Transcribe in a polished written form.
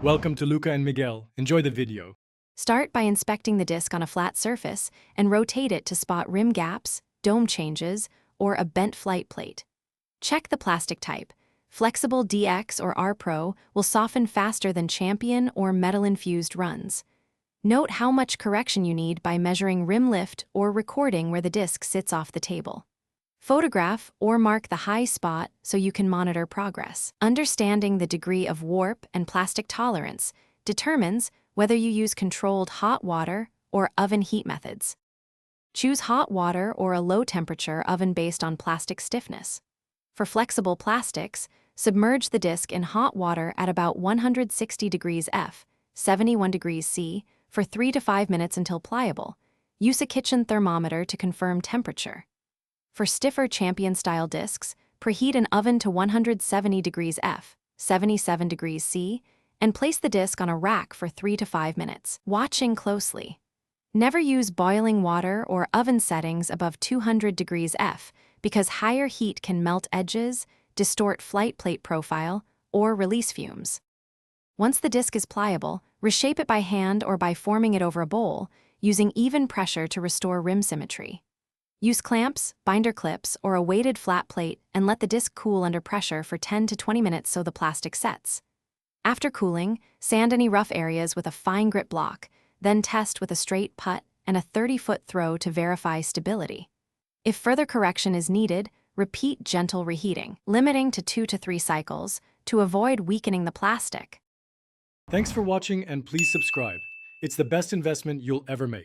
Welcome to Luca and Miguel. Enjoy the video. Start by inspecting the disc on a flat surface and rotate it to spot rim gaps, dome changes, or a bent flight plate. Check the plastic type. Flexible DX or R Pro will soften faster than Champion or metal-infused runs. Note how much correction you need by measuring rim lift or recording where the disc sits off the table. Photograph or mark the high spot so you can monitor progress. Understanding the degree of warp and plastic tolerance determines whether you use controlled hot water or oven heat methods. Choose hot water or a low-temperature oven based on plastic stiffness. For flexible plastics, submerge the disc in hot water at about 160 degrees F, 71 degrees C, for 3 to 5 minutes until pliable. Use a kitchen thermometer to confirm temperature. For stiffer Champion-style discs, preheat an oven to 170 degrees F, 77 degrees C, and place the disc on a rack for 3 to 5 minutes. Watching closely. Never use boiling water or oven settings above 200 degrees F because higher heat can melt edges, distort flight plate profile, or release fumes. Once the disc is pliable, reshape it by hand or by forming it over a bowl, using even pressure to restore rim symmetry. Use clamps, binder clips, or a weighted flat plate and let the disc cool under pressure for 10 to 20 minutes so the plastic sets. After cooling, sand any rough areas with a fine grit block, then test with a straight putt and a 30-foot throw to verify stability. If further correction is needed, repeat gentle reheating, limiting to 2 to 3 cycles to avoid weakening the plastic. Thanks for watching and please subscribe. It's the best investment you'll ever make.